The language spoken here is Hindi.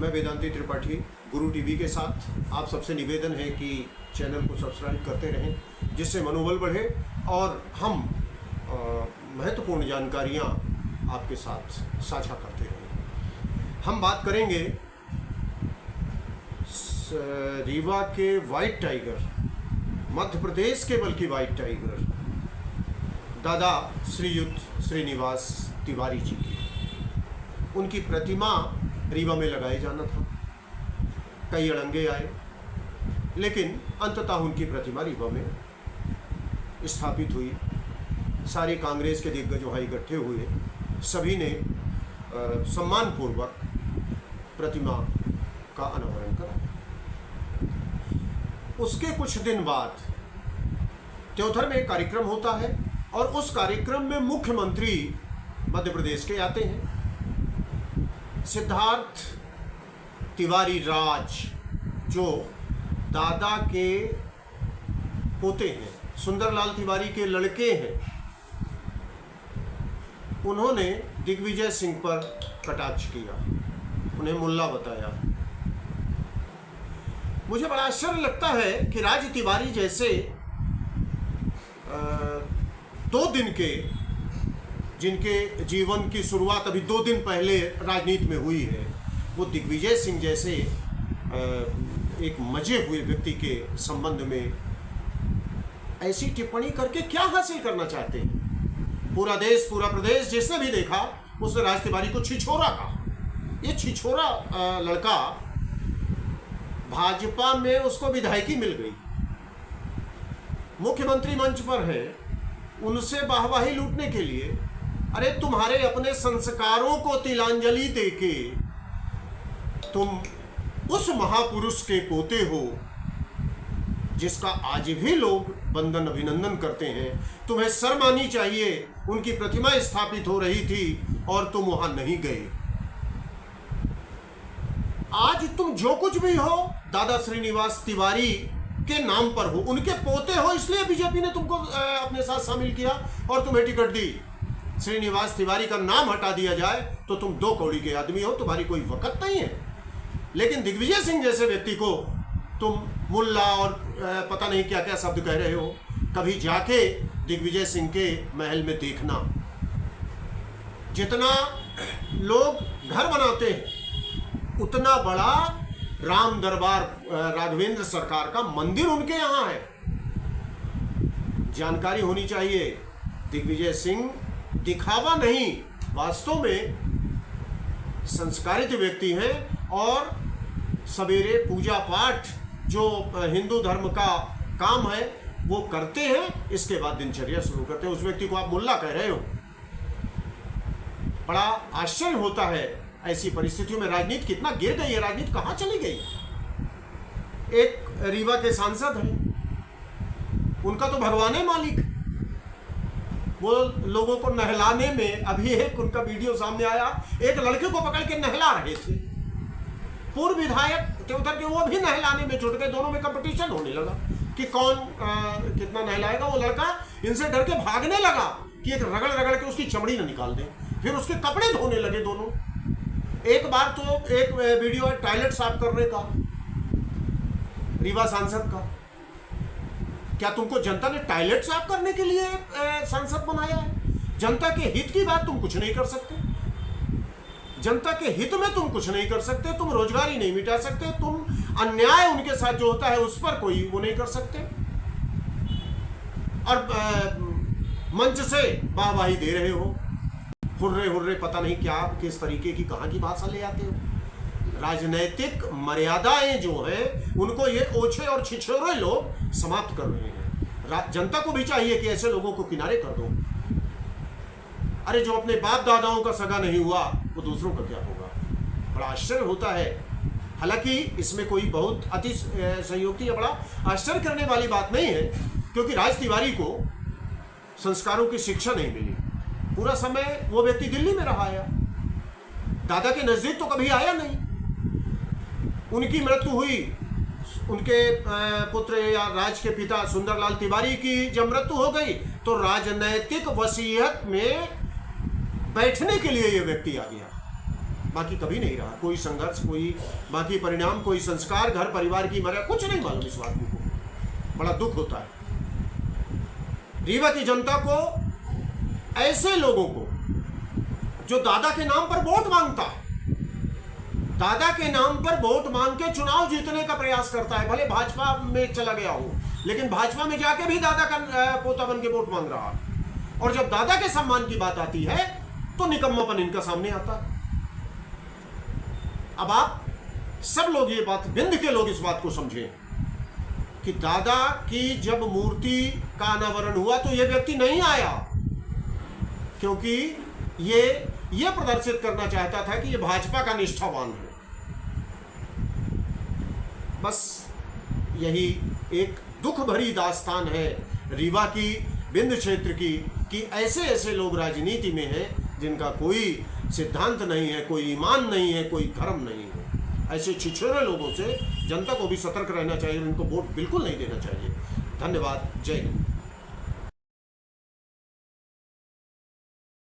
मैं वेदांती त्रिपाठी गुरु टीवी के साथ आप सबसे निवेदन है कि चैनल को सब्सक्राइब करते रहें, जिससे मनोबल बढ़े और हम महत्वपूर्ण जानकारियाँ आपके साथ साझा करते रहें। हम बात करेंगे रीवा के वाइट टाइगर, मध्य प्रदेश के बल्कि वाइट टाइगर दादा श्रीयुत श्रीनिवास तिवारी जी की। उनकी प्रतिमा रीवा में लगाए जाना था, कई अड़ंगे आए, लेकिन अंततः उनकी प्रतिमा रीवा में स्थापित हुई। सारे कांग्रेस के दिग्गज वहाँ इकट्ठे हुए, सभी ने सम्मानपूर्वक प्रतिमा का अनावरण करा। उसके कुछ दिन बाद त्योथर में एक कार्यक्रम होता है और उस कार्यक्रम में मुख्यमंत्री मध्य प्रदेश के आते हैं। सिद्धार्थ तिवारी राज, जो दादा के पोते हैं, सुंदरलाल तिवारी के लड़के हैं, उन्होंने दिग्विजय सिंह पर कटाक्ष किया, उन्हें मुल्ला बताया। मुझे बड़ा आश्चर्य लगता है कि राज तिवारी जैसे 2 दिन के, जिनके जीवन की शुरुआत अभी 2 दिन पहले राजनीति में हुई है, वो दिग्विजय सिंह जैसे एक मजे हुए व्यक्ति के संबंध में ऐसी टिप्पणी करके क्या हासिल करना चाहते हैं। पूरा देश, पूरा प्रदेश जिसने भी देखा उसने राज तिवारी को छिछोरा कहा। ये छिछोरा लड़का, भाजपा में उसको विधायकी मिल गई, मुख्यमंत्री मंच पर है, उनसे वाहवाही लूटने के लिए। अरे तुम्हारे अपने संस्कारों को तिलांजलि देके तुम उस महापुरुष के पोते हो जिसका आज भी लोग वंदन अभिनंदन करते हैं। तुम्हें शर्म आनी चाहिए। उनकी प्रतिमा स्थापित हो रही थी और तुम वहां नहीं गए। आज तुम जो कुछ भी हो दादा श्रीनिवास तिवारी के नाम पर हो, उनके पोते हो, इसलिए बीजेपी ने तुमको अपने साथ शामिल किया और तुम्हें टिकट दी। श्रीनिवास तिवारी का नाम हटा दिया जाए तो तुम 2 कौड़ी के आदमी हो, तुम्हारी कोई वक़्त नहीं है। लेकिन दिग्विजय सिंह जैसे व्यक्ति को तुम मुल्ला और पता नहीं क्या क्या शब्द कह रहे हो। कभी जाके दिग्विजय सिंह के महल में देखना, जितना लोग घर बनाते हैं उतना बड़ा राम दरबार राघवेंद्र सरकार का मंदिर उनके यहाँ है। जानकारी होनी चाहिए, दिग्विजय सिंह दिखावा नहीं, वास्तव में संस्कारित व्यक्ति हैं और सवेरे पूजा पाठ जो हिंदू धर्म का काम है वो करते हैं, इसके बाद दिनचर्या शुरू करते हैं। उस व्यक्ति को आप मुल्ला कह रहे हो। बड़ा आश्चर्य होता है ऐसी परिस्थितियों में। राजनीति कितना गिर गई है, राजनीति कहाँ चली गई। एक रीवा के सांसद हैं, उनका तो भरवाने मालिक, वो लोगों को नहलाने में, अभी एक उनका वीडियो सामने आया, एक लड़के को पकड़ के नहला रहे थे। पूर्व विधायक त्योथर के वो भी नहलाने में जुट गए। दोनों में कंपटीशन होने लगा कि कौन कितना नहलाएगा। वो लड़का इनसे डर के भागने लगा कि एक रगड़ रगड़ के उसकी चमड़ी न निकाल दें। फिर उसके कपड़े धोने लगे दोनों। एक बार तो एक वीडियो है टॉयलेट साफ करने का, रीवा सांसद का। क्या तुमको जनता ने टॉयलेट साफ करने के लिए सांसद बनाया है? जनता के हित की बात तुम कुछ नहीं कर सकते। जनता के हित में तुम कुछ नहीं कर सकते। तुम रोजगारी नहीं मिटा सकते। तुम अन्याय उनके साथ जो होता है उस पर कोई वो नहीं कर सकते। और मंच से वाहवाही दे रहे हो, हुर्रे हुर्रे, पता नहीं क्या किस तरीके की कहाँ की भाषा ले आते हो। राजनैतिक मर्यादाएं जो हैं उनको ये ओछे और छिछोरे लोग समाप्त कर रहे हैं। जनता को भी चाहिए कि ऐसे लोगों को किनारे कर दो। अरे जो अपने बाप दादाओं का सगा नहीं हुआ वो दूसरों का क्या होगा। बड़ा आश्चर्य होता है। हालांकि इसमें कोई बहुत अति संयोक्ति या बड़ा आश्चर्य करने वाली बात नहीं है, क्योंकि राज तिवारी को संस्कारों की शिक्षा नहीं मिली। पूरा समय वो व्यक्ति दिल्ली में रहा है, दादा के नजदीक तो कभी आया नहीं। उनकी मृत्यु हुई, उनके पुत्र या राज के पिता सुंदरलाल तिवारी की जब मृत्यु हो गई तो राजनैतिक वसीयत में बैठने के लिए ये व्यक्ति आ गया। बाकी कभी नहीं रहा। कोई संघर्ष, कोई बाकी परिणाम, कोई संस्कार, घर परिवार की मर्यादा, कुछ नहीं मालूम इस आदमी को। बड़ा दुख होता है। रीवा की जनता को, ऐसे लोगों को जो दादा के नाम पर वोट मांगता है, दादा के नाम पर वोट मांग के चुनाव जीतने का प्रयास करता है, भले भाजपा में चला गया हो, लेकिन भाजपा में जाके भी दादा का पोता बन के वोट मांग रहा है। और जब दादा के सम्मान की बात आती है तो निकम्मापन इनका सामने आता है। अब आप सब लोग ये बात, बिंद के लोग इस बात को समझें कि दादा की जब मूर्ति का अनावरण हुआ तो यह व्यक्ति नहीं आया, क्योंकि ये प्रदर्शित करना चाहता था कि ये भाजपा का निष्ठावान है। बस यही एक दुख भरी दास्तान है रीवा की, बिंद क्षेत्र की, कि ऐसे ऐसे लोग राजनीति में हैं जिनका कोई सिद्धांत नहीं है, कोई ईमान नहीं है, कोई धर्म नहीं है। ऐसे छिछोरे लोगों से जनता को भी सतर्क रहना चाहिए, उनको वोट बिल्कुल नहीं देना चाहिए। धन्यवाद। जय हिंद।